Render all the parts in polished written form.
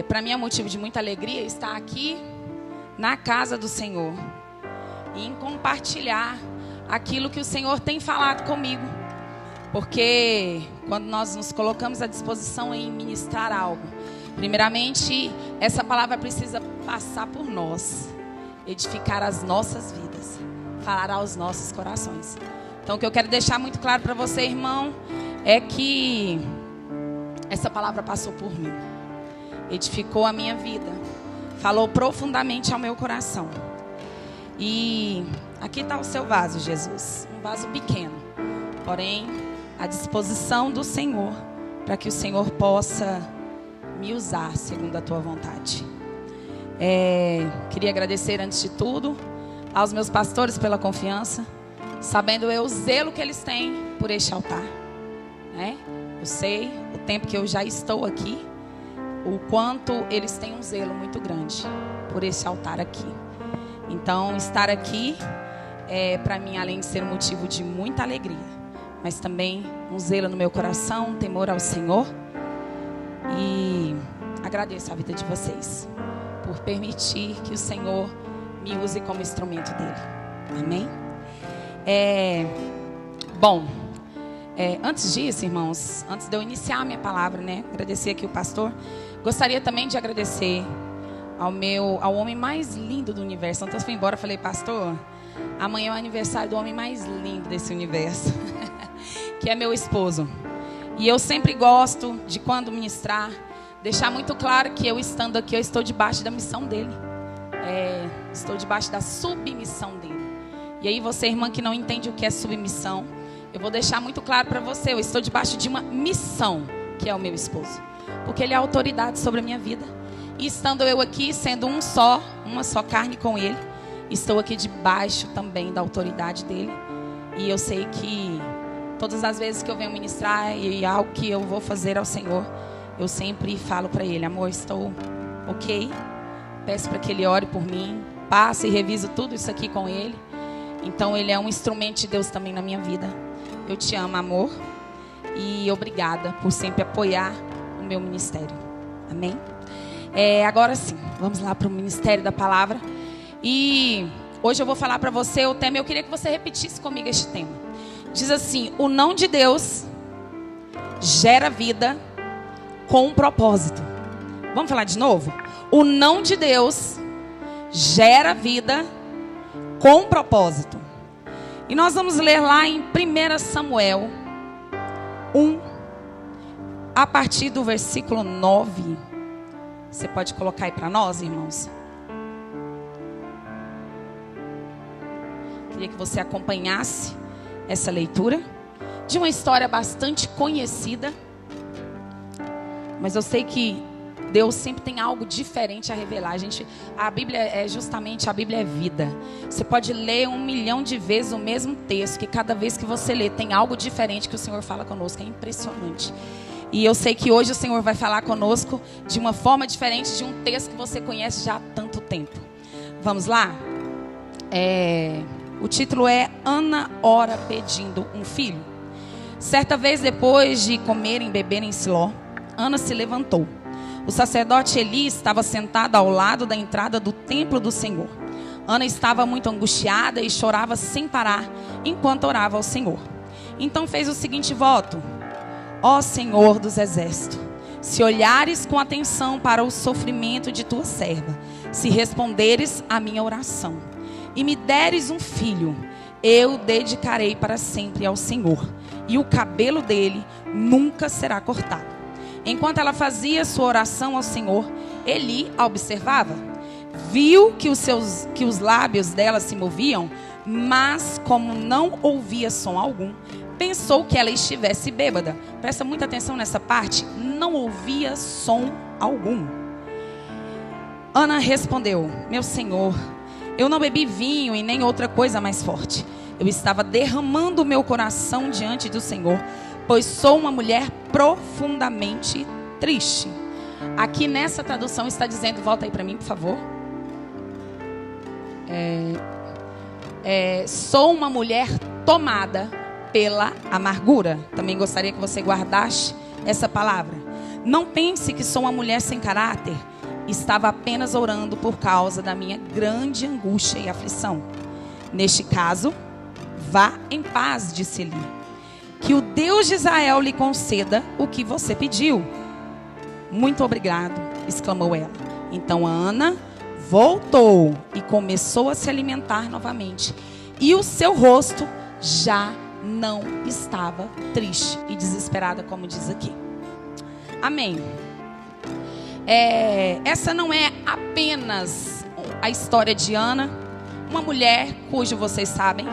Para mim é motivo de muita alegria estar aqui na casa do Senhor e em compartilhar aquilo que o Senhor tem falado comigo. Porque quando nós nos colocamos à disposição em ministrar algo, primeiramente essa palavra precisa passar por nós, edificar as nossas vidas, falar aos nossos corações. Então o que eu quero deixar muito claro para você, irmão, é que essa palavra passou por mim, edificou a minha vida, falou profundamente ao meu coração. E aqui está o seu vaso, Jesus, um vaso pequeno, porém à disposição do Senhor, para que o Senhor possa me usar segundo a tua vontade. Queria agradecer antes de tudo aos meus pastores pela confiança, sabendo eu o zelo que eles têm por este altar, né? Eu sei o tempo que eu já estou aqui, o quanto eles têm um zelo muito grande por esse altar aqui. Então estar aqui para mim, além de ser um motivo de muita alegria, mas também um zelo no meu coração, um temor ao Senhor. E agradeço a vida de vocês por permitir que o Senhor me use como instrumento dele. Amém? Antes disso, irmãos, antes de eu iniciar a minha palavra, né, agradecer aqui o pastor, gostaria também de agradecer ao homem mais lindo do universo. Ontem eu fui embora, falei, pastor, amanhã é o aniversário do homem mais lindo desse universo, que é meu esposo. E eu sempre gosto de, quando ministrar, deixar muito claro que eu estando aqui, eu estou debaixo da missão dele. Estou debaixo da submissão dele. E aí você, irmã, que não entende o que é submissão, eu vou deixar muito claro para você, eu estou debaixo de uma missão, que é o meu esposo. Porque ele é a autoridade sobre a minha vida. E estando eu aqui, sendo uma só carne com ele, estou aqui debaixo também da autoridade dele. E eu sei que todas as vezes que eu venho ministrar e algo que eu vou fazer ao Senhor, eu sempre falo para ele, amor, estou ok. Peço para que ele ore por mim, passe e reviso tudo isso aqui com ele. Então ele é um instrumento de Deus também na minha vida. Eu te amo, amor. E obrigada por sempre apoiar o meu ministério. Amém? Agora sim, vamos lá para o ministério da palavra. E hoje eu vou falar para você o tema. Eu queria que você repetisse comigo este tema. Diz assim: o não de Deus gera vida com um propósito. Vamos falar de novo? O não de Deus gera vida com um propósito. E nós vamos ler lá em 1 Samuel 1, a partir do versículo 9. Você pode colocar aí para nós, irmãos? Queria que você acompanhasse essa leitura de uma história bastante conhecida, mas eu sei que Deus sempre tem algo diferente a revelar. A Bíblia a Bíblia é vida. Você pode ler 1 milhão de vezes o mesmo texto, que cada vez que você lê tem algo diferente que o Senhor fala conosco. É impressionante. E eu sei que hoje o Senhor vai falar conosco de uma forma diferente de um texto que você conhece já há tanto tempo. Vamos lá? O título é Ana ora pedindo um filho. Certa vez, depois de comerem e beberem em Siló, Ana se levantou. O sacerdote Eli estava sentado ao lado da entrada do templo do Senhor. Ana estava muito angustiada e chorava sem parar enquanto orava ao Senhor. Então fez o seguinte voto: ó Senhor dos exércitos, se olhares com atenção para o sofrimento de tua serva, se responderes à minha oração e me deres um filho, eu o dedicarei para sempre ao Senhor, e o cabelo dele nunca será cortado. Enquanto ela fazia sua oração ao Senhor, Eli a observava. Viu que os lábios dela se moviam, mas como não ouvia som algum, pensou que ela estivesse bêbada. Presta muita atenção nessa parte. Não ouvia som algum. Ana respondeu: meu senhor, eu não bebi vinho e nem outra coisa mais forte. Eu estava derramando o meu coração diante do Senhor, pois sou uma mulher profundamente triste. Aqui nessa tradução está dizendo, volta aí para mim, por favor. Sou uma mulher tomada pela amargura. Também gostaria que você guardasse essa palavra. Não pense que sou uma mulher sem caráter. Estava apenas orando por causa da minha grande angústia e aflição. Neste caso, vá em paz, disse Eli. Que o Deus de Israel lhe conceda o que você pediu. Muito obrigado, exclamou ela. Então Ana voltou e começou a se alimentar novamente. E o seu rosto já não estava triste e desesperada, como diz aqui. Amém. Essa não é apenas a história de Ana, uma mulher cujo vocês sabem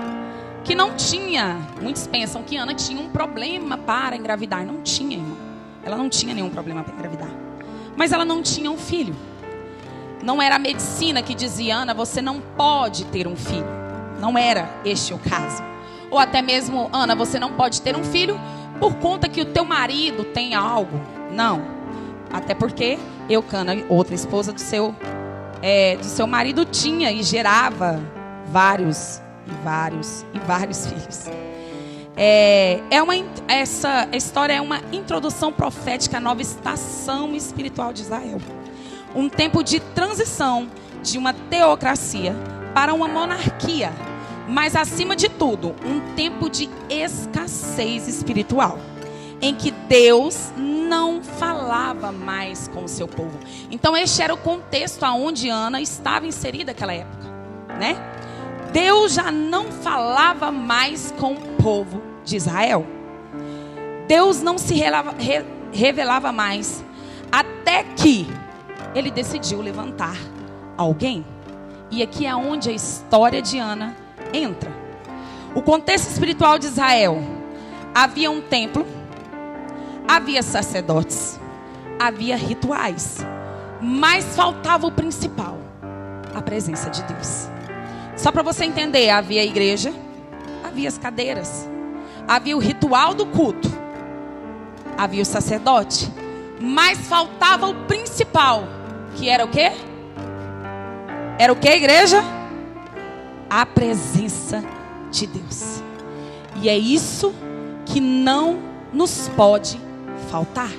que não tinha, muitos pensam que Ana tinha um problema para engravidar. Não tinha, irmão. Ela não tinha nenhum problema para engravidar. Mas ela não tinha um filho. Não era a medicina que dizia: Ana, você não pode ter um filho. Não era este o caso. Ou até mesmo: Ana, você não pode ter um filho por conta que o teu marido tem algo. Não. Até porque Eucana, outra esposa do seu marido, tinha e gerava vários filhos. Essa história é uma introdução profética à nova estação espiritual de Israel. Um tempo de transição de uma teocracia para uma monarquia. Mas, acima de tudo, um tempo de escassez espiritual, em que Deus não falava mais com o seu povo. Então, este era o contexto aonde Ana estava inserida naquela época, né? Deus já não falava mais com o povo de Israel. Deus não se revelava mais, até que ele decidiu levantar alguém. E aqui é onde a história de Ana entra. O contexto espiritual de Israel: havia um templo, havia sacerdotes, havia rituais, mas faltava o principal: a presença de Deus. Só para você entender, havia a igreja, havia as cadeiras, havia o ritual do culto, havia o sacerdote, mas faltava o principal, que era o quê? Era o quê, igreja? A presença de Deus. E é isso que não nos pode faltar.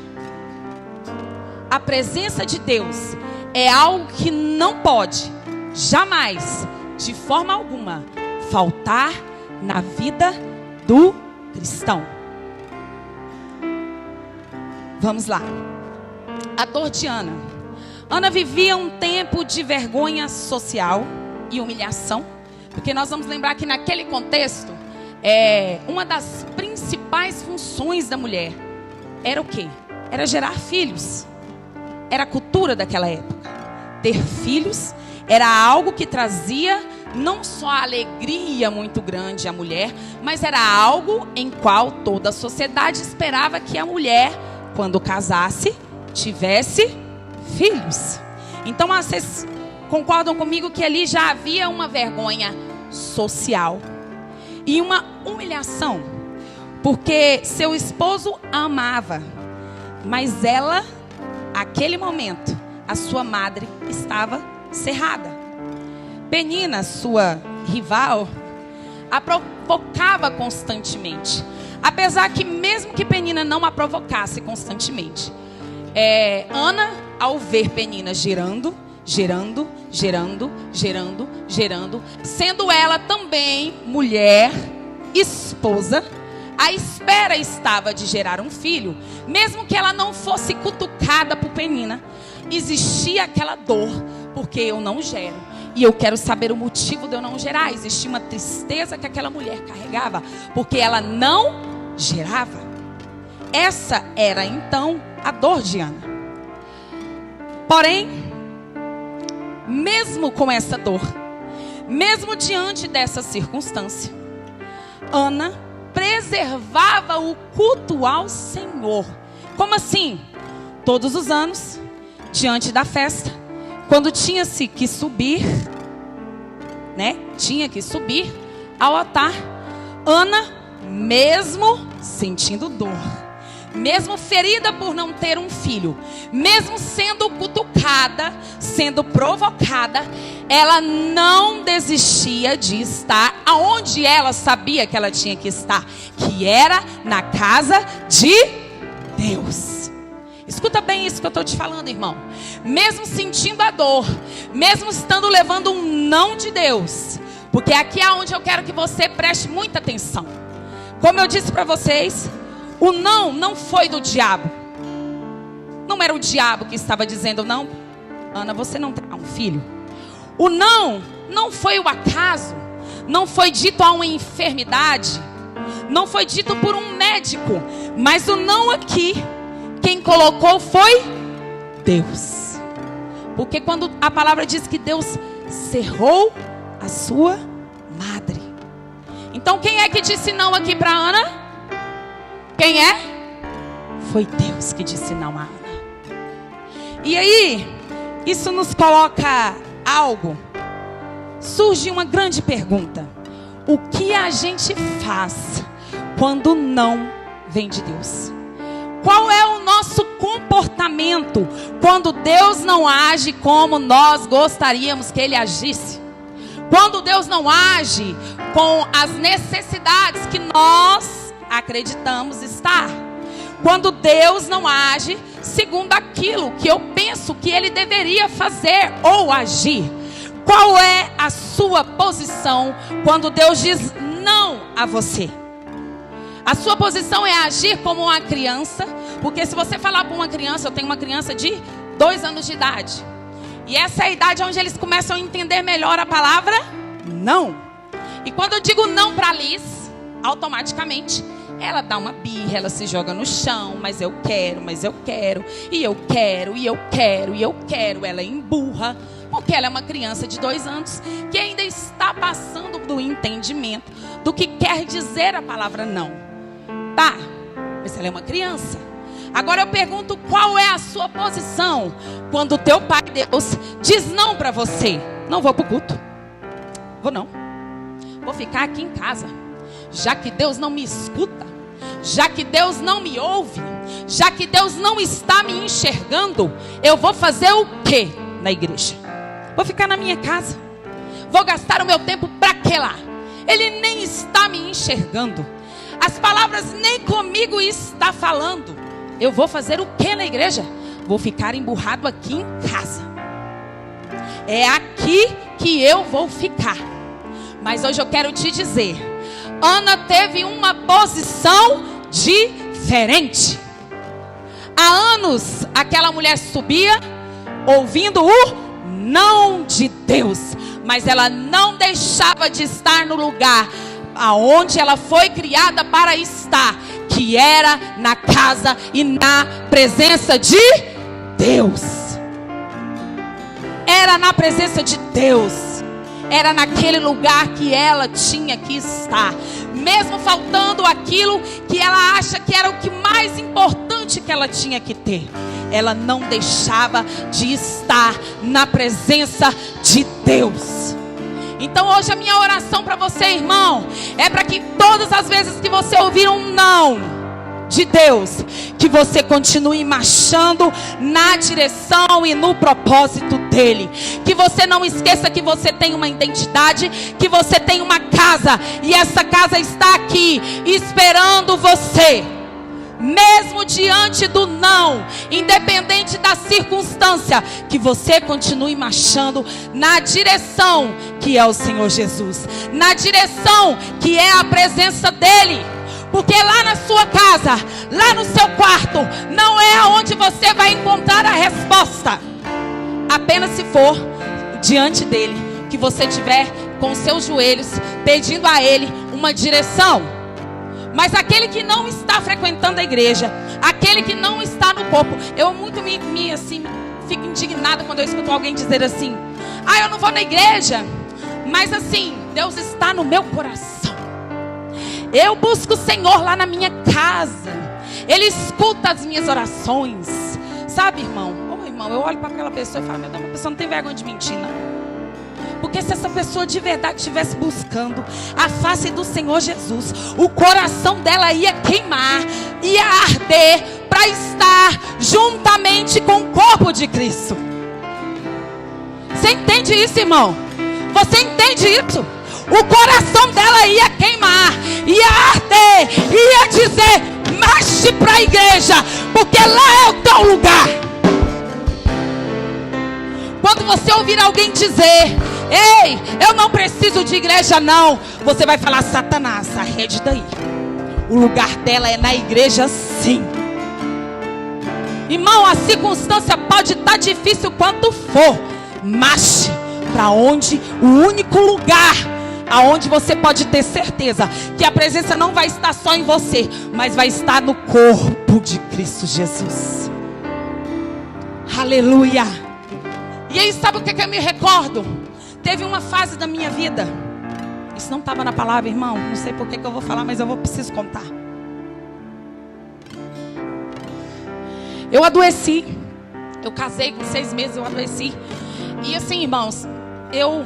A presença de Deus é algo que não pode, jamais, de forma alguma, faltar na vida do cristão. Vamos lá. A dor de Ana. Ana vivia um tempo de vergonha social e humilhação, porque nós vamos lembrar que naquele contexto, uma das principais funções da mulher era o quê? Era gerar filhos. Era a cultura daquela época. Ter filhos era algo que trazia não só a alegria muito grande à mulher, mas era algo em qual toda a sociedade esperava que a mulher, quando casasse, tivesse filhos. Então, vocês concordam comigo que ali já havia uma vergonha social e uma humilhação, porque seu esposo a amava, mas ela, naquele momento, a sua madre estava cerrada. Penina, sua rival, a provocava constantemente, apesar que mesmo que Penina não a provocasse constantemente, Ana, ao ver Penina gerando, sendo ela também mulher, esposa, a espera estava de gerar um filho. Mesmo que ela não fosse cutucada por Penina, existia aquela dor, porque eu não gero, e eu quero saber o motivo de eu não gerar. Existia uma tristeza que aquela mulher carregava, porque ela não gerava. Essa era então a dor de Ana. Porém, mesmo com essa dor, mesmo diante dessa circunstância, Ana preservava o culto ao Senhor. Como assim? Todos os anos, diante da festa, quando tinha-se que subir, tinha que subir ao altar, Ana, mesmo sentindo dor, mesmo ferida por não ter um filho, mesmo sendo cutucada, sendo provocada, ela não desistia de estar aonde ela sabia que ela tinha que estar, que era na casa de Deus. Escuta bem isso que eu estou te falando, irmão. Mesmo sentindo a dor, mesmo estando levando um não de Deus, porque aqui é onde eu quero que você preste muita atenção. Como eu disse para vocês, o não foi do diabo. Não era o diabo que estava dizendo não, Ana, você não terá um filho. O não foi o acaso. Não foi dito a uma enfermidade. Não foi dito por um médico. Mas o não aqui, quem colocou foi Deus. Porque quando a palavra diz que Deus cerrou a sua madre. Então quem é que disse não aqui para Ana? Quem é? Foi Deus que disse não a Ana. E aí, isso nos coloca algo. Surge uma grande pergunta. O que a gente faz quando não vem de Deus? Qual é o nosso comportamento quando Deus não age como nós gostaríamos que Ele agisse? Quando Deus não age com as necessidades que nós acreditamos estar? Quando Deus não age segundo aquilo que eu penso que Ele deveria fazer ou agir? Qual é a sua posição quando Deus diz não a você? A sua posição é agir como uma criança, porque se você falar para uma criança, eu tenho uma criança de 2 anos de idade, e essa é a idade onde eles começam a entender melhor a palavra não. E quando eu digo não para Liz, automaticamente ela dá uma birra, ela se joga no chão, mas eu quero, e eu quero, ela emburra, porque ela é uma criança de 2 anos que ainda está passando do entendimento do que quer dizer a palavra não. Tá, mas ela é uma criança. Agora eu pergunto, qual é a sua posição quando o teu pai Deus diz não para você? Não vou para o culto, vou não, vou ficar aqui em casa. Já que Deus não me escuta, já que Deus não me ouve, já que Deus não está me enxergando, eu vou fazer o quê na igreja? Vou ficar na minha casa. Vou gastar o meu tempo para quê lá? Ele nem está me enxergando. As palavras nem comigo está falando. Eu vou fazer o quê na igreja? Vou ficar emburrado aqui em casa. É aqui que eu vou ficar. Mas hoje eu quero te dizer, Ana teve uma posição diferente. Há anos aquela mulher subia ouvindo o não de Deus, mas ela não deixava de estar no lugar aonde ela foi criada para estar, que era na casa e na presença de Deus. Era na presença de Deus. Era naquele lugar que ela tinha que estar, mesmo faltando aquilo que ela acha que era o que mais importante que ela tinha que ter. Ela não deixava de estar na presença de Deus. Então hoje a minha oração para você, irmão, é para que todas as vezes que você ouvir um não de Deus, que você continue marchando na direção e no propósito dele. Que você não esqueça que você tem uma identidade, que você tem uma casa, e essa casa está aqui esperando você. Mesmo diante do não, independente da circunstância, que você continue marchando na direção que é o Senhor Jesus, na direção que é a presença dele. Porque lá na sua casa, lá no seu quarto, não é onde você vai encontrar a resposta. Apenas se for diante dele, que você tiver com seus joelhos pedindo a ele uma direção. Mas aquele que não está frequentando a igreja, aquele que não está no corpo, eu muito fico indignada quando eu escuto alguém dizer assim: ah, eu não vou na igreja, mas assim, Deus está no meu coração. Eu busco o Senhor lá na minha casa, Ele escuta as minhas orações. Sabe, irmão? Irmão, eu olho para aquela pessoa e falo: meu Deus, uma pessoa não tem vergonha de mentir, não. Porque se essa pessoa de verdade estivesse buscando a face do Senhor Jesus, o coração dela ia queimar, ia arder para estar juntamente com o corpo de Cristo. Você entende isso, irmão? Você entende isso? O coração dela ia queimar, ia arder, ia dizer: marche para a igreja, porque lá é o teu lugar. Quando você ouvir alguém dizer: ei, eu não preciso de igreja não, você vai falar: Satanás, arrede daí. O lugar dela é na igreja sim. Irmão, a circunstância pode estar difícil quanto for, marche para onde o único lugar aonde você pode ter certeza que a presença não vai estar só em você, mas vai estar no corpo de Cristo Jesus. Aleluia. E aí, sabe o que eu me recordo? Teve uma fase da minha vida, isso não estava na palavra, irmão, não sei por que eu vou falar, mas preciso contar. Eu adoeci. Eu casei com 6 meses, eu adoeci. E assim, irmãos, eu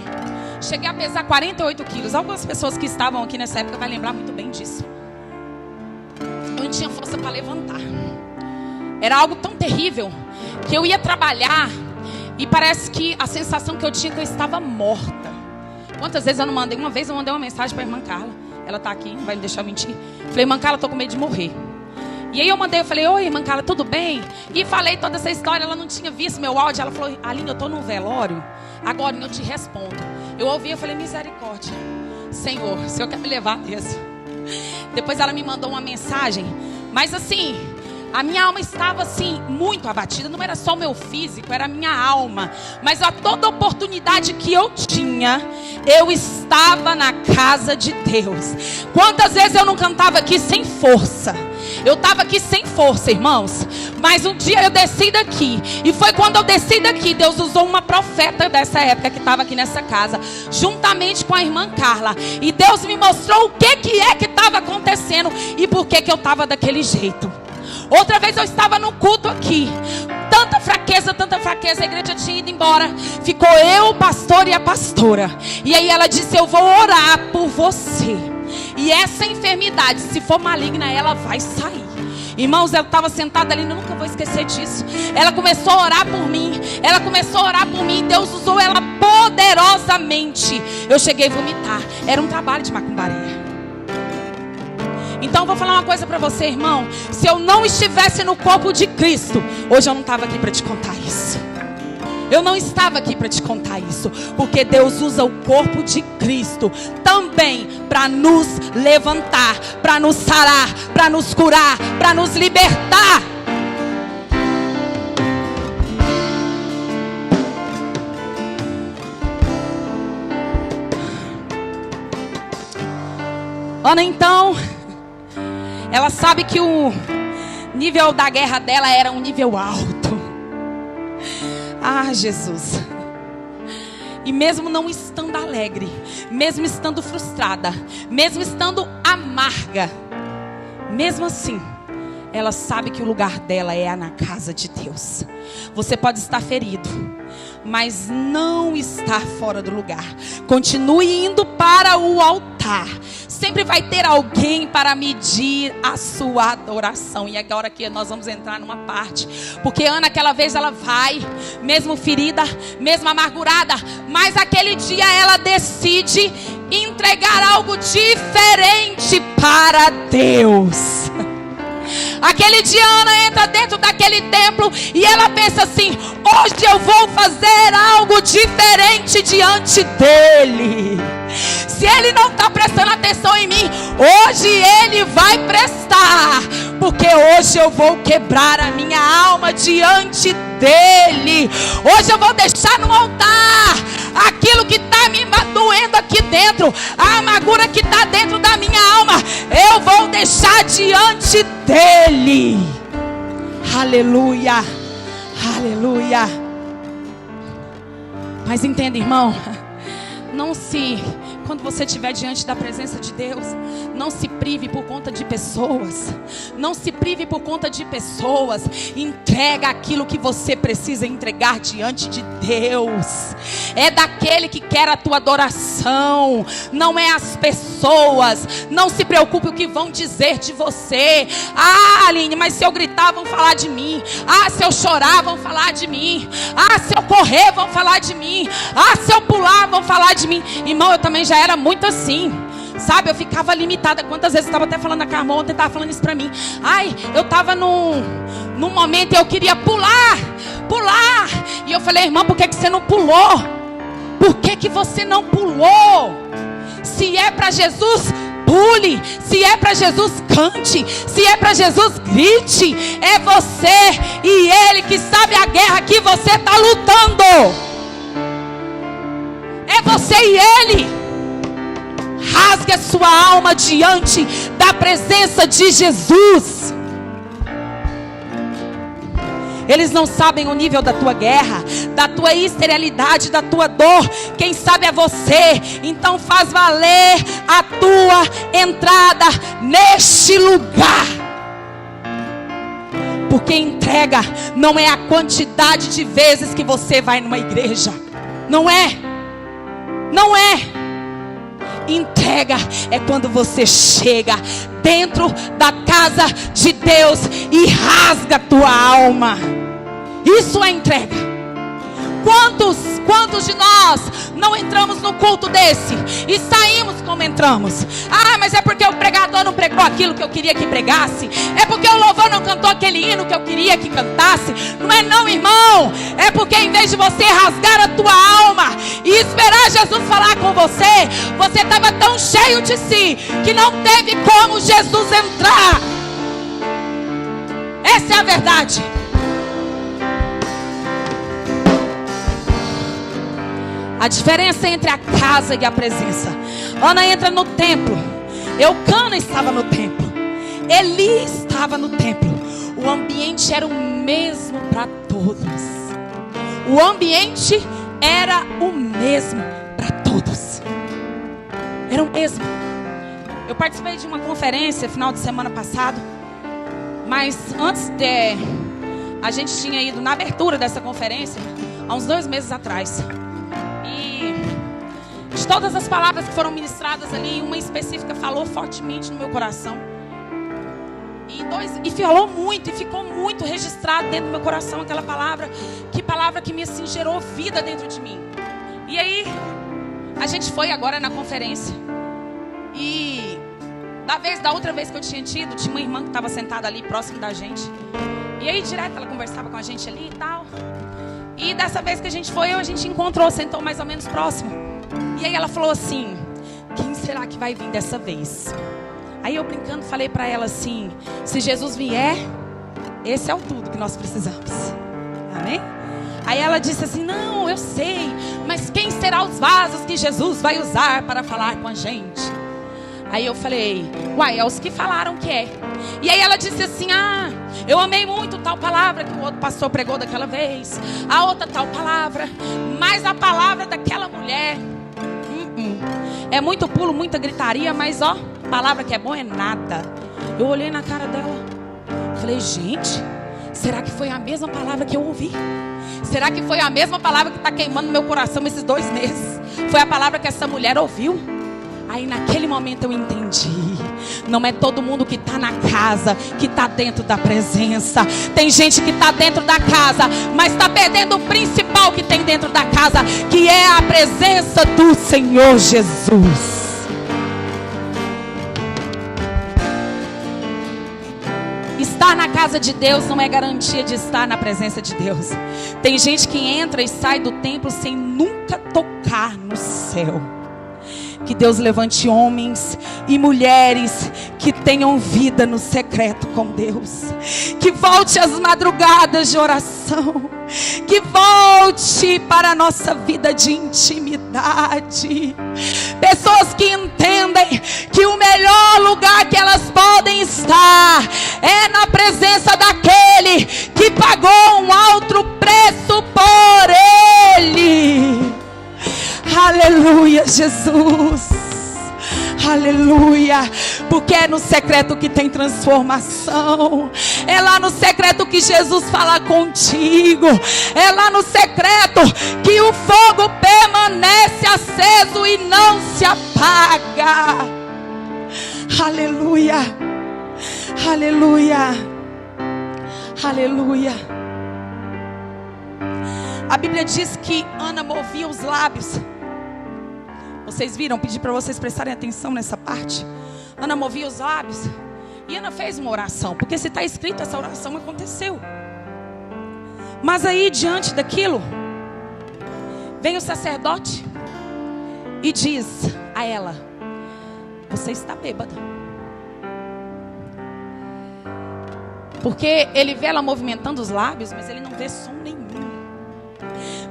cheguei a pesar 48 quilos. Algumas pessoas que estavam aqui nessa época vão lembrar muito bem disso. Eu não tinha força para levantar. Era algo tão terrível que eu ia trabalhar e parece que a sensação que eu tinha é que eu estava morta. Quantas vezes eu não mandei? Uma vez eu mandei uma mensagem para a irmã Carla. Ela está aqui, não vai me deixar mentir. Falei: irmã Carla, estou com medo de morrer. E aí eu falei: oi, irmã Carla, tudo bem? E falei toda essa história, ela não tinha visto meu áudio. Ela falou: Aline, eu estou num velório, agora eu te respondo. Eu ouvi, eu falei: misericórdia, Senhor, o Senhor quer me levar mesmo. Depois ela me mandou uma mensagem, mas assim, a minha alma estava assim, muito abatida. Não era só o meu físico, era a minha alma. Mas a toda oportunidade que eu tinha, eu estava na casa de Deus. Quantas vezes eu não cantava aqui sem força? Eu estava aqui sem força, irmãos. Mas um dia eu desci daqui. E foi quando eu desci daqui, Deus usou uma profeta dessa época que estava aqui nessa casa, juntamente com a irmã Carla. E Deus me mostrou o que é que estava acontecendo e por que eu estava daquele jeito. Outra vez eu estava no culto aqui, tanta fraqueza, a igreja tinha ido embora. Ficou eu, o pastor e a pastora. E aí ela disse: eu vou orar por você. E essa enfermidade, se for maligna, ela vai sair. Irmãos, ela estava sentada ali, nunca vou esquecer disso. Ela começou a orar por mim. Deus usou ela poderosamente. Eu cheguei a vomitar. Era um trabalho de macumbaria. Então eu vou falar uma coisa para você, irmão. Se eu não estivesse no corpo de Cristo, hoje eu não estava aqui para te contar isso. Eu não estava aqui para te contar isso, porque Deus usa o corpo de Cristo também para nos levantar, para nos sarar, para nos curar, para nos libertar. Ana, então, ela sabe que o nível da guerra dela era um nível alto. Ah, Jesus. E mesmo não estando alegre, mesmo estando frustrada, mesmo estando amarga, mesmo assim, ela sabe que o lugar dela é na casa de Deus. Você pode estar ferido, mas não está fora do lugar. Continue indo para o altar. Sempre vai ter alguém para medir a sua adoração. E agora que nós vamos entrar numa parte, porque Ana aquela vez ela vai, mesmo ferida, mesmo amargurada, mas aquele dia ela decide entregar algo diferente para Deus. Aquele dia Ana entra dentro daquele templo e ela pensa assim: hoje eu vou fazer algo diferente diante dele. Se ele não está prestando atenção em mim, hoje ele vai prestar, porque hoje eu vou quebrar a minha alma diante dele. Hoje eu vou deixar no altar aquilo que está me doendo aqui dentro, a amargura que está dentro da minha alma, eu vou deixar diante dele. Aleluia, aleluia. Mas entenda, irmão, quando você estiver diante da presença de Deus, não se prive por conta de pessoas. Não se prive por conta de pessoas. Entrega aquilo que você precisa entregar diante de Deus. É daquele que quer a tua adoração, não é as pessoas. Não se preocupe o que vão dizer de você. Ah, Aline, mas se eu gritar vão falar de mim. Ah, se eu chorar vão falar de mim. Ah, se eu correr vão falar de mim. Ah, se eu pular vão falar de mim. Irmão, eu também já era muito assim. Sabe, eu ficava limitada. Quantas vezes eu estava até falando com a Carmona, ontem estava falando isso para mim. Ai, eu estava num momento e eu queria pular. E eu falei, irmã, por que você não pulou? Por que você não pulou? Se é para Jesus, pule. Se é para Jesus, cante. Se é para Jesus, grite. É você e Ele que sabe a guerra que você está lutando. É você e Ele. Rasgue a sua alma diante da presença de Jesus. Eles não sabem o nível da tua guerra, da tua esterilidade, da tua dor. Quem sabe é você. Então faz valer a tua entrada neste lugar. Porque entrega não é a quantidade de vezes que você vai numa igreja. Não é. Entrega é quando você chega dentro da casa de Deus e rasga a tua alma. Isso é entrega. Quantos de nós não entramos no culto desse e saímos como entramos? Ah, mas é porque o pregador não pregou aquilo que eu queria que pregasse. É porque o louvor não cantou aquele hino que eu queria que cantasse. Não é não, irmão. É porque em vez de você rasgar a tua alma e esperar Jesus falar com você, você estava tão cheio de si que não teve como Jesus entrar. Essa é a verdade. A diferença entre a casa e a presença. Ana entra no templo. Eucana estava no templo. Eli estava no templo. O ambiente era o mesmo para todos. O ambiente era o mesmo para todos. Era o mesmo. Eu participei de uma conferência final de semana passado. Mas antes a gente tinha ido na abertura dessa conferência há uns 2 meses atrás. De todas as palavras que foram ministradas ali, uma específica falou fortemente no meu coração. E falou muito, e ficou muito registrado dentro do meu coração aquela palavra. Que palavra que me assim, gerou vida dentro de mim. E aí, a gente foi agora na conferência. E da outra vez que eu tinha tido, tinha uma irmã que estava sentada ali próximo da gente. E aí, direto, ela conversava com a gente ali e tal. E dessa vez que a gente foi, a gente encontrou, sentou mais ou menos próximo. E aí ela falou assim: quem será que vai vir dessa vez? Aí eu brincando falei para ela assim: se Jesus vier, esse é o tudo que nós precisamos. Amém? Aí ela disse assim: não, eu sei, mas quem será os vasos que Jesus vai usar para falar com a gente? Aí eu falei: uai, é os que falaram que é. E aí ela disse assim: ah, eu amei muito tal palavra que o outro pastor pregou daquela vez, a outra tal palavra, mas a palavra daquela mulher é muito pulo, muita gritaria, mas ó, palavra que é bom é nada. Eu olhei na cara dela, falei: gente, será que foi a mesma palavra que eu ouvi? Será que foi a mesma palavra que está queimando meu coração esses 2 meses? Foi a palavra que essa mulher ouviu? Aí naquele momento eu entendi. Não é todo mundo que está na casa que está dentro da presença. Tem gente que está dentro da casa, mas está perdendo o principal que tem dentro da casa, que é a presença do Senhor Jesus. Estar na casa de Deus não é garantia de estar na presença de Deus. Tem gente que entra e sai do templo sem nunca tocar no céu. Que Deus levante homens e mulheres que tenham vida no secreto com Deus. Que volte às madrugadas de oração. Que volte para a nossa vida de intimidade. Pessoas que entendem que o melhor lugar que elas podem estar é na presença daquele que pagou um alto preço por ele. Aleluia, Jesus. Aleluia. Porque é no secreto que tem transformação. É lá no secreto que Jesus fala contigo. É lá no secreto que o fogo permanece aceso e não se apaga. Aleluia. Aleluia. Aleluia. A Bíblia diz que Ana movia os lábios. Vocês viram? Pedi para vocês prestarem atenção nessa parte. Ana movia os lábios e Ana fez uma oração, porque se está escrito, essa oração aconteceu. Mas aí, diante daquilo, vem o sacerdote e diz a ela: você está bêbada. Porque ele vê ela movimentando os lábios, mas ele não vê som nenhum.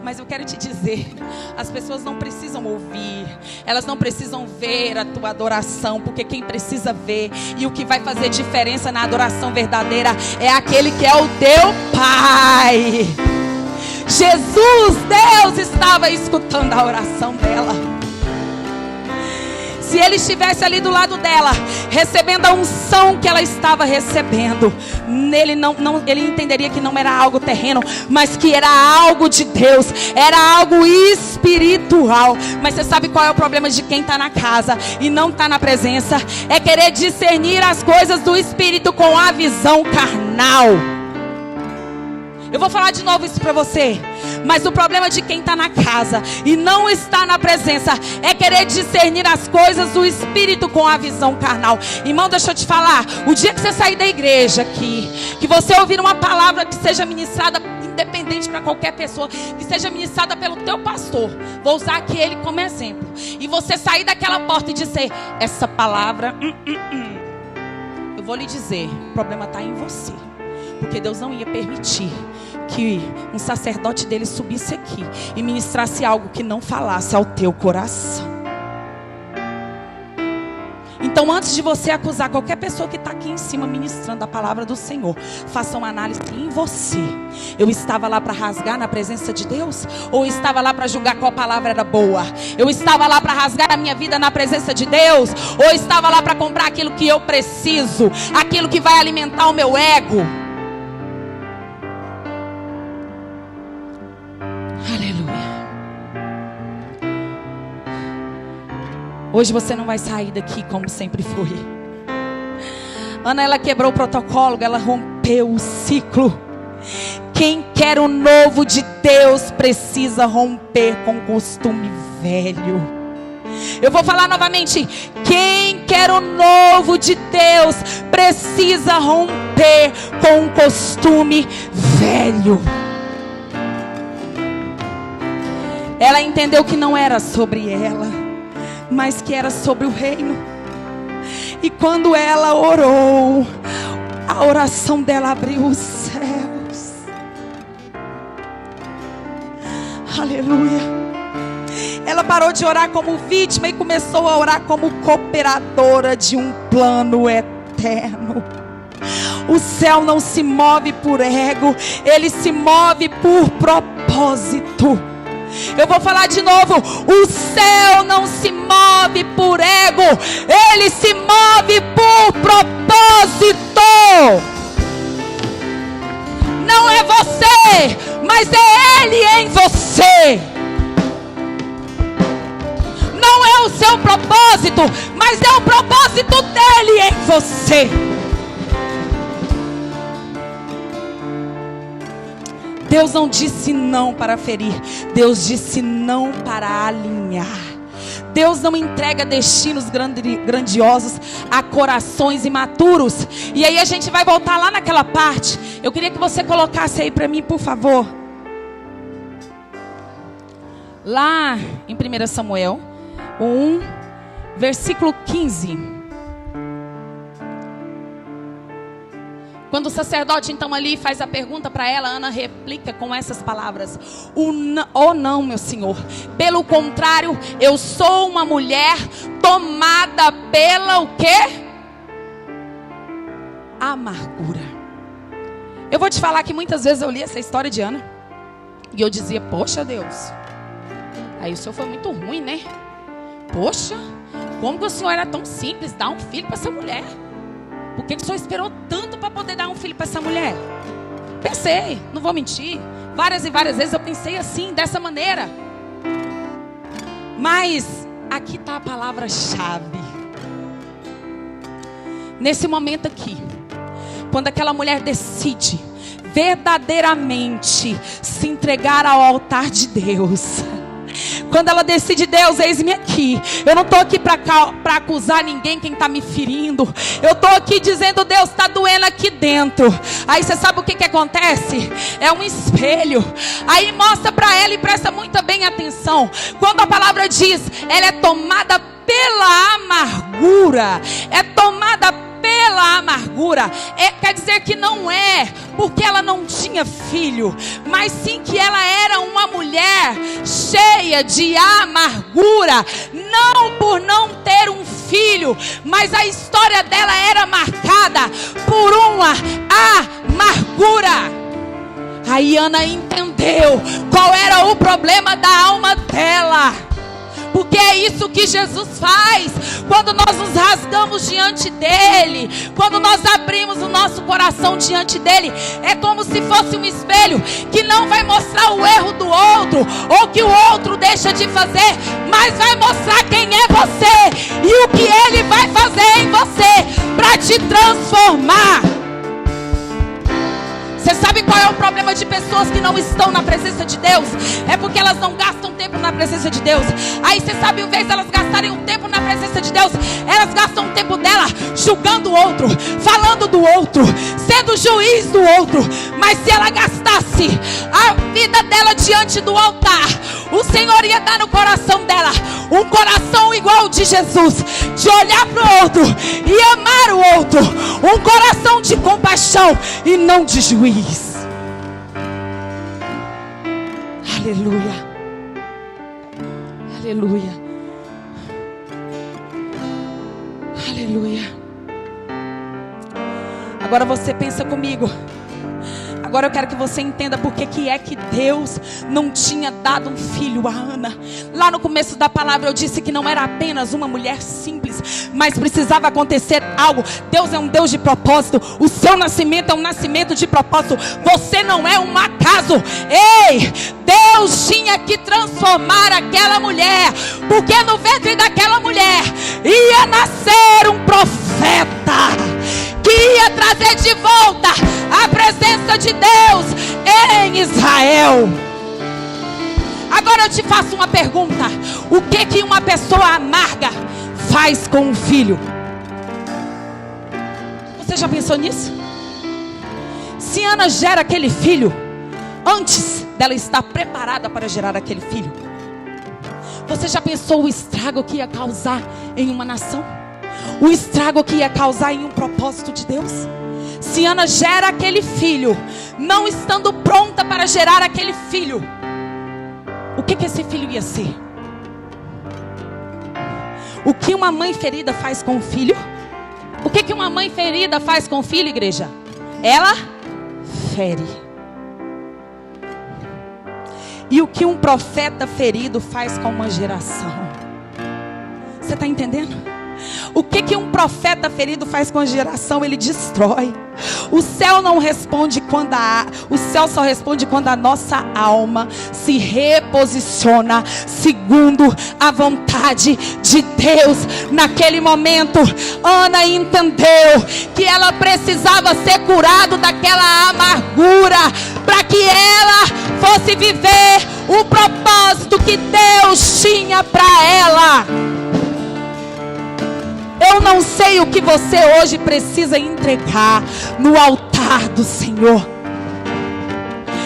Mas eu quero te dizer, as pessoas não precisam ouvir, elas não precisam ver a tua adoração, porque quem precisa ver e o que vai fazer diferença na adoração verdadeira é aquele que é o teu Pai. Jesus, Deus, estava escutando a oração dela. Se ele estivesse ali do lado dela, recebendo a unção que ela estava recebendo, ele entenderia que não era algo terreno, mas que era algo de Deus, era algo espiritual. Mas você sabe qual é o problema de quem está na casa e não está na presença? É querer discernir as coisas do Espírito com a visão carnal. Eu vou falar de novo isso para você. Mas o problema de quem está na casa e não está na presença é querer discernir as coisas do Espírito com a visão carnal. Irmão, deixa eu te falar. O dia que você sair da igreja aqui, que você ouvir uma palavra que seja ministrada, independente para qualquer pessoa, que seja ministrada pelo teu pastor, vou usar aqui ele como exemplo, e você sair daquela porta e dizer: essa palavra, eu vou lhe dizer, o problema está em você. Porque Deus não ia permitir que um sacerdote dele subisse aqui e ministrasse algo que não falasse ao teu coração. Então, antes de você acusar qualquer pessoa que está aqui em cima ministrando a palavra do Senhor, faça uma análise em você. Eu estava lá para rasgar na presença de Deus? Ou eu estava lá para julgar qual palavra era boa? Eu estava lá para rasgar a minha vida na presença de Deus? Ou eu estava lá para comprar aquilo que eu preciso? Aquilo que vai alimentar o meu ego? Hoje você não vai sair daqui como sempre foi. Ana, ela quebrou o protocolo, ela rompeu o ciclo. Quem quer o novo de Deus precisa romper com o costume velho. Eu vou falar novamente. Quem quer o novo de Deus precisa romper com o costume velho. Ela entendeu que não era sobre ela, mas que era sobre o reino. E quando ela orou, a oração dela abriu os céus. Aleluia. Ela parou de orar como vítima e começou a orar como cooperadora de um plano eterno. O céu não se move por ego, ele se move por propósito. Eu vou falar de novo. O céu não se move por ego, ele se move por propósito. Não é você, mas é ele em você. Não é o seu propósito, mas é o propósito dele em você. Deus não disse não para ferir, Deus disse não para alinhar. Deus não entrega destinos grandiosos a corações imaturos. E aí a gente vai voltar lá naquela parte. Eu queria que você colocasse aí para mim, por favor. Lá em 1 Samuel 1, versículo 15. Quando o sacerdote então ali faz a pergunta para ela, Ana replica com essas palavras: oh não, meu senhor, pelo contrário, eu sou uma mulher tomada pela o quê? Amargura. Eu vou te falar que muitas vezes eu li essa história de Ana e eu dizia: poxa Deus, aí o senhor foi muito ruim, né? Poxa, como que o senhor era tão simples, dar um filho para essa mulher? Por que o senhor esperou tanto para poder dar um filho para essa mulher? Pensei, não vou mentir. Várias e várias vezes eu pensei assim, dessa maneira. Mas aqui está a palavra-chave. Nesse momento aqui, quando aquela mulher decide verdadeiramente se entregar ao altar de Deus, Quando ela decide, Deus, eis-me aqui. Eu não estou aqui para acusar ninguém, quem está me ferindo. Eu estou aqui dizendo, Deus, está doendo aqui dentro. Aí você sabe o que acontece? É um espelho. Aí mostra para ela e presta muito bem atenção. Quando a palavra diz, ela é tomada pela amargura. É tomada pela amargura. Quer dizer que não é porque ela não tinha filho, mas sim que ela era uma mulher cheia de amargura. Não por não ter um filho, mas a história dela era marcada por uma amargura. Aí Ana entendeu qual era o problema da alma dela. Porque é isso que Jesus faz. Quando nós nos rasgamos diante dele, quando nós abrimos o nosso coração diante dele, é como se fosse um espelho que não vai mostrar o erro do outro, ou que o outro deixa de fazer, mas vai mostrar quem é você e o que ele vai fazer em você para te transformar. Você sabe qual é o problema de pessoas que não estão na presença de Deus? É porque elas não gastam tempo na presença de Deus. Aí você sabe, em vez de elas gastarem o tempo na presença de Deus, elas gastam o tempo dela julgando o outro, falando do outro, sendo juiz do outro. Mas se ela gastasse a vida dela diante do altar, o Senhor ia dar no coração dela um coração igual ao de Jesus, de olhar para o outro e amar o outro, um coração de compaixão e não de juiz. Aleluia, aleluia, aleluia. Agora você pensa comigo. Agora eu quero que você entenda por que é que Deus não tinha dado um filho a Ana. Lá no começo da palavra eu disse que não era apenas uma mulher simples, mas precisava acontecer algo. Deus é um Deus de propósito. O seu nascimento é um nascimento de propósito. Você não é um acaso. Ei, Deus tinha que transformar aquela mulher, porque no ventre daquela mulher ia nascer um profeta que ia trazer de volta a presença de Deus em Israel. Agora eu te faço uma pergunta: o que uma pessoa amarga faz com um filho? Você já pensou nisso? Se Ana gera aquele filho antes dela estar preparada para gerar aquele filho, você já pensou o estrago que ia causar em uma nação? O estrago que ia causar em um propósito de Deus? Se Ana gera aquele filho, não estando pronta para gerar aquele filho, o que esse filho ia ser? O que uma mãe ferida faz com o filho? O que uma mãe ferida faz com o filho, igreja? Ela fere. E o que um profeta ferido faz com uma geração? Você está entendendo? O que um profeta ferido faz com a geração? Ele destrói. O céu não responde quando o céu só responde quando a nossa alma se reposiciona segundo a vontade de Deus. Naquele momento, Ana entendeu que ela precisava ser curada daquela amargura, para que ela fosse viver o propósito que Deus tinha para ela. Eu não sei o que você hoje precisa entregar no altar do Senhor.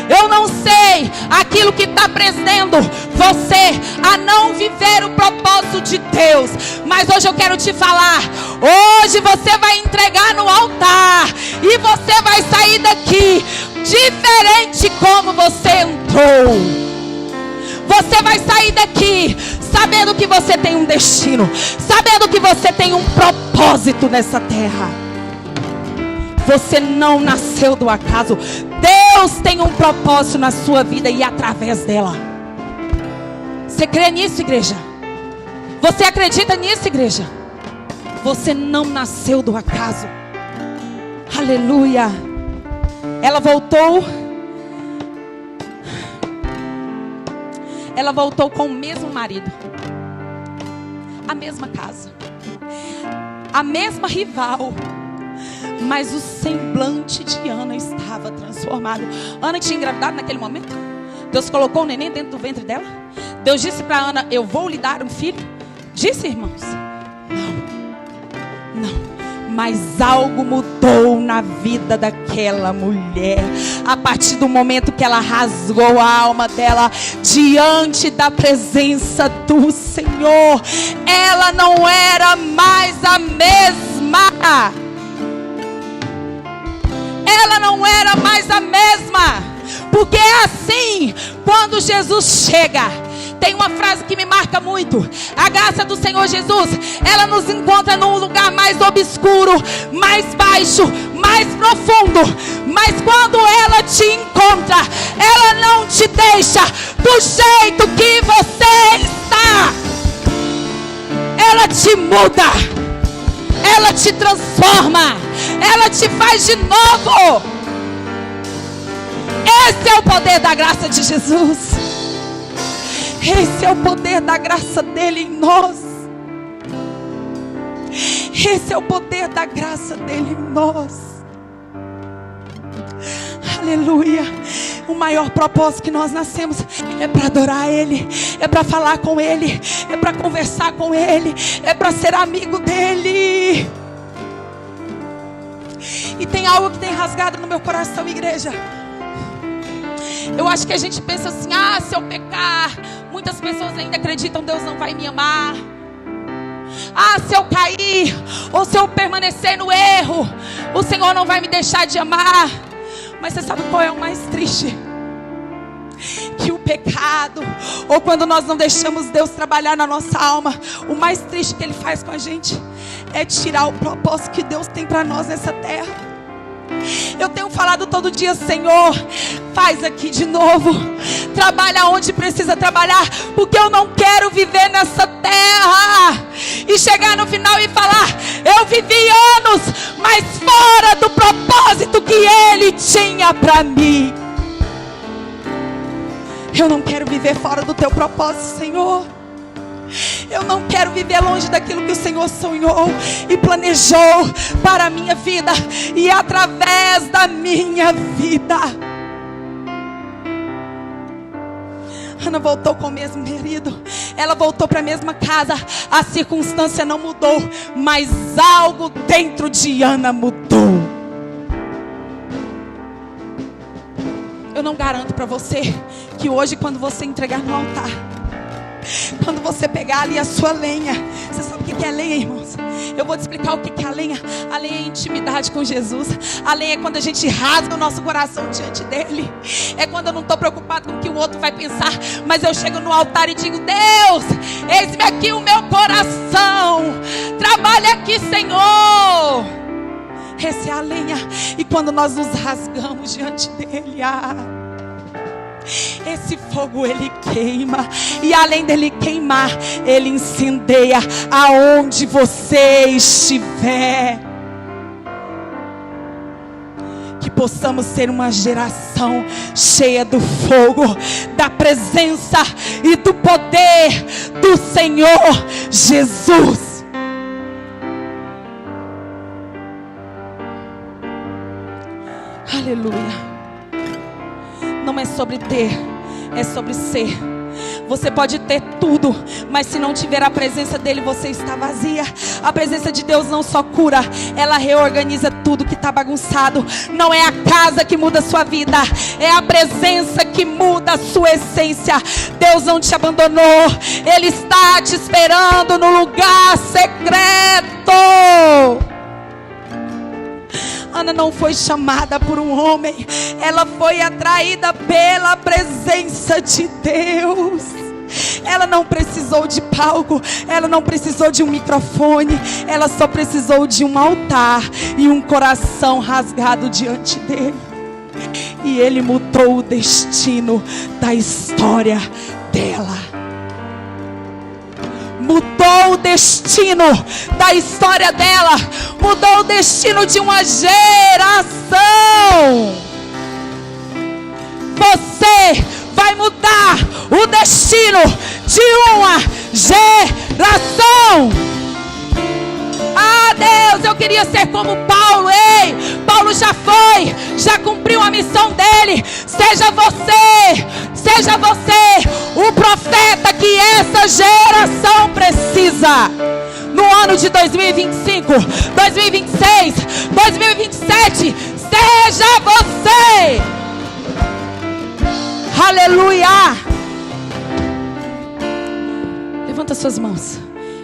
Eu não sei aquilo que está prendendo você a não viver o propósito de Deus. Mas hoje eu quero te falar. Hoje você vai entregar no altar e você vai sair daqui diferente como você entrou. Você vai sair daqui sabendo que você tem um destino, sabendo que você tem um propósito nessa terra. Você não nasceu do acaso. Deus tem um propósito na sua vida e através dela. Você crê nisso, igreja? Você acredita nisso, igreja? Você não nasceu do acaso. Aleluia. Ela voltou com o mesmo marido, a mesma casa, a mesma rival, mas o semblante de Ana estava transformado. Ana tinha engravidado naquele momento. Deus colocou o neném dentro do ventre dela. Deus disse para Ana: eu vou lhe dar um filho? Disse, irmãos? Não. Mas algo mudou na vida daquela mulher. A partir do momento que ela rasgou a alma dela diante da presença do Senhor, ela não era mais a mesma. Ela não era mais a mesma. Porque é assim, quando Jesus chega. Tem uma frase que me marca muito: a graça do Senhor Jesus, ela nos encontra num lugar mais obscuro, mais baixo, mais profundo. Mas quando ela te encontra, ela não te deixa do jeito que você está. Ela te muda, ela te transforma, ela te faz de novo. Esse é o poder da graça de Jesus. Esse é o poder da graça dele em nós. Esse é o poder da graça dele em nós. Aleluia. O maior propósito que nós nascemos é para adorar ele, é para falar com ele, é para conversar com ele, é para ser amigo dele. E tem algo que tem rasgado no meu coração, igreja. Eu acho que a gente pensa assim: se eu pecar, muitas pessoas ainda acreditam, Deus não vai me amar. Se eu cair, ou se eu permanecer no erro, o Senhor não vai me deixar de amar. Mas você sabe qual é o mais triste? Que o pecado, ou quando nós não deixamos Deus trabalhar na nossa alma, o mais triste que Ele faz com a gente é tirar o propósito que Deus tem para nós nessa terra. Eu tenho falado todo dia: Senhor, faz aqui de novo, trabalha onde precisa trabalhar, porque eu não quero viver nessa terra e chegar no final e falar: eu vivi anos, mas fora do propósito que Ele tinha para mim. Eu não quero viver fora do teu propósito, Senhor. Eu não quero viver longe daquilo que o Senhor sonhou e planejou para a minha vida e através da minha vida. Ana voltou com o mesmo marido, ela voltou para a mesma casa, a circunstância não mudou, mas algo dentro de Ana mudou. Eu não garanto para você que hoje, quando você entregar no altar, quando você pegar ali a sua lenha, você sabe o que é lenha, irmãos? Eu vou te explicar o que é a lenha. A lenha é intimidade com Jesus. A lenha é quando a gente rasga o nosso coração diante dele. É quando eu não estou preocupado com o que o outro vai pensar, mas eu chego no altar e digo: Deus, eis-me aqui o meu coração, trabalha aqui, Senhor. Essa é a lenha. E quando nós nos rasgamos diante dele, esse fogo ele queima, e além dele queimar, ele incendeia aonde você estiver. Que possamos ser uma geração cheia do fogo, da presença e do poder do Senhor Jesus. Aleluia. Não é sobre ter, é sobre ser. Você pode ter tudo, mas se não tiver a presença dele, você está vazia. A presença de Deus não só cura, ela reorganiza tudo que está bagunçado. Não é a casa que muda a sua vida, é a presença que muda a sua essência. Deus não te abandonou, Ele está te esperando no lugar secreto. Ana não foi chamada por um homem, ela foi atraída pela presença de Deus. Ela não precisou de palco, ela não precisou de um microfone, ela só precisou de um altar e um coração rasgado diante dele. E ele mudou o destino da história dela. Mudou o destino da história dela, mudou o destino de uma geração. Você vai mudar o destino de uma geração. Deus, eu queria ser como Paulo. Ei, Paulo já foi, já cumpriu a missão dele. Seja você o profeta essa geração precisa. No ano de 2025, 2026, 2027, seja você. Aleluia. Levanta suas mãos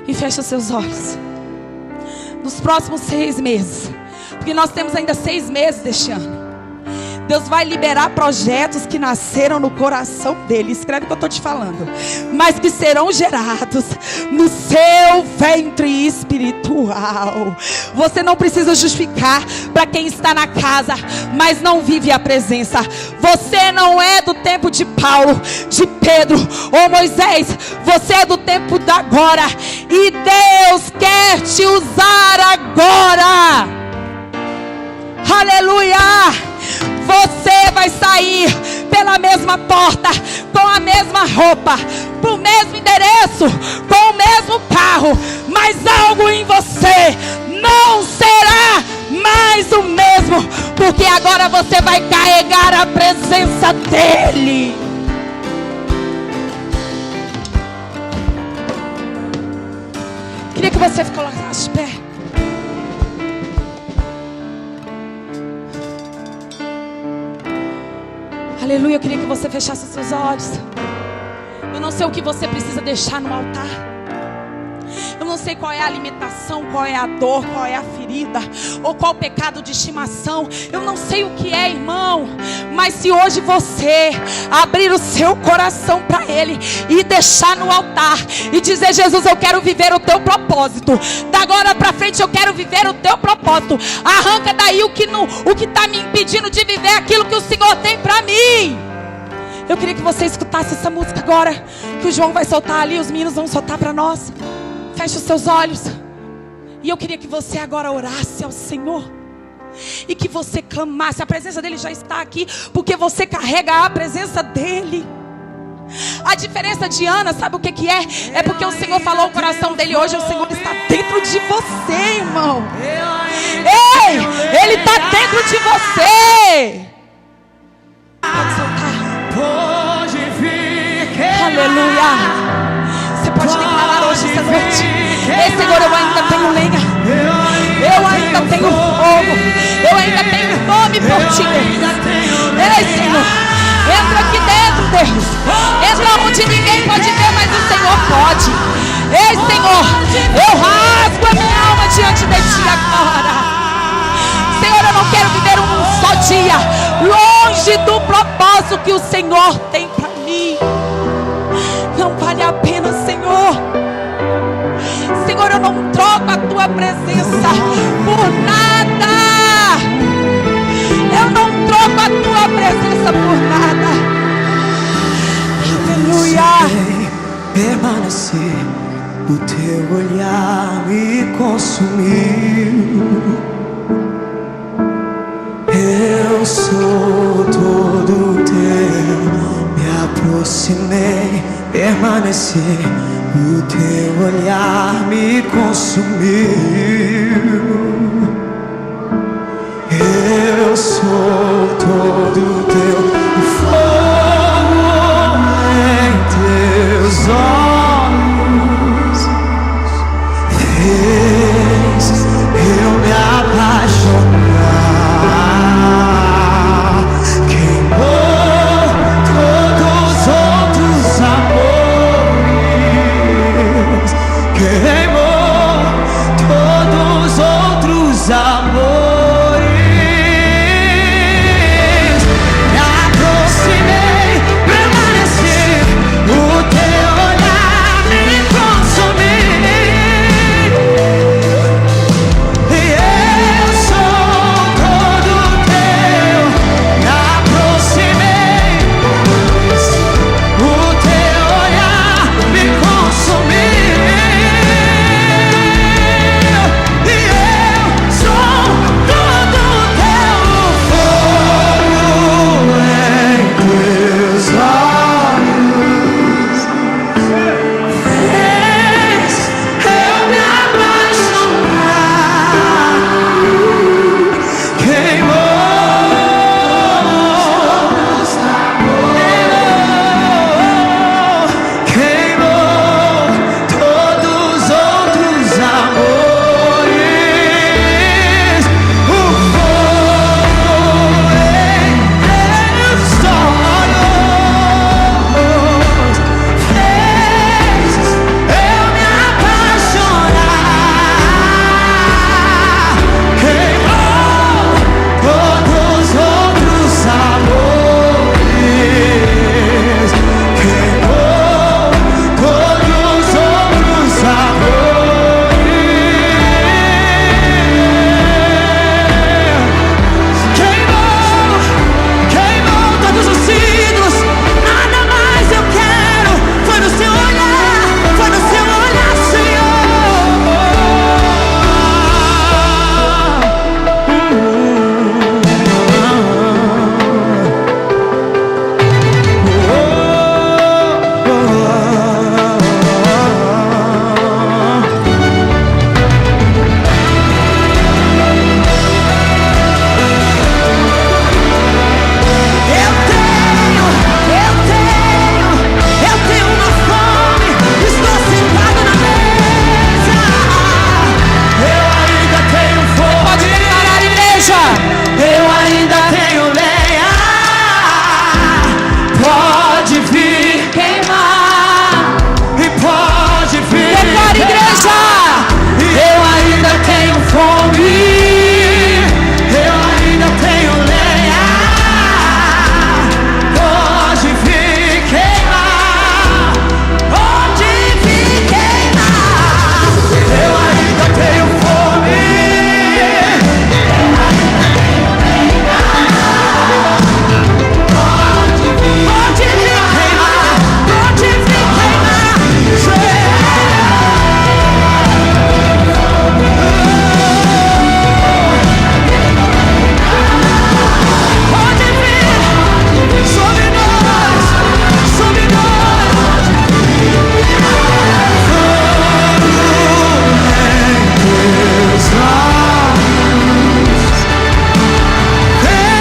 e fecha seus olhos. Nos próximos 6 meses, porque nós temos ainda 6 meses deste ano, Deus vai liberar projetos que nasceram no coração dele. Escreve o que eu estou te falando. Mas que serão gerados no seu ventre espiritual. Você não precisa justificar para quem está na casa, mas não vive a presença. Você não é do tempo de Paulo, de Pedro ou Moisés. Você é do tempo da agora. E Deus quer te usar agora. Aleluia. Você vai sair pela mesma porta, com a mesma roupa, para o mesmo endereço, com o mesmo carro, mas algo em você não será mais o mesmo, porque agora você vai carregar a presença dEle. Queria que você colocasse de pé. Aleluia, eu queria que você fechasse os seus olhos. Eu não sei o que você precisa deixar no altar. Eu não sei qual é a limitação, qual é a dor, qual é a ferida, ou qual o pecado de estimação. Eu não sei o que é, irmão. Mas se hoje você abrir o seu coração para Ele e deixar no altar e dizer: Jesus, eu quero viver o teu propósito. Da agora para frente eu quero viver o teu propósito. Arranca daí o que está me impedindo de viver aquilo que o Senhor tem para mim. Eu queria que você escutasse essa música agora, que o João vai soltar ali, os meninos vão soltar para nós. Feche os seus olhos. E eu queria que você agora orasse ao Senhor. E que você clamasse. A presença dEle já está aqui, porque você carrega a presença dEle. A diferença de Ana, sabe o que é? É porque o Senhor falou o coração dEle hoje. O Senhor está dentro de você, irmão. Ei, Ele está dentro de você. Pode soltar. Aleluia. Você pode declarar hoje, essa noite: ei, Senhor, eu ainda tenho lenha, eu ainda tenho fogo, eu ainda tenho fome por Ti. Ei, Senhor, entra aqui dentro, Deus. Entra onde ninguém pode ver, mas o Senhor pode. Ei, Senhor, eu rasgo a minha alma diante de Ti agora. Senhor, eu não quero viver um só dia longe do propósito que o Senhor tem para mim. Não vale a pena, Senhor. Senhor, eu não troco a Tua presença por nada. Eu não troco a Tua presença por nada. Aleluia. Permanecer, o Teu olhar me consumiu. Eu sou todo Teu, me aproximei, permaneci, o Teu olhar me consumiu. Eu sou todo Teu,